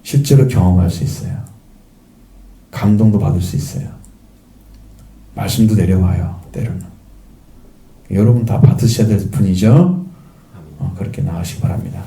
실제로 경험할 수 있어요. 감동도 받을 수 있어요. 말씀도 내려와요. 때로는. 여러분 다 받으셔야 될 뿐이죠. 그렇게 나가시기 바랍니다.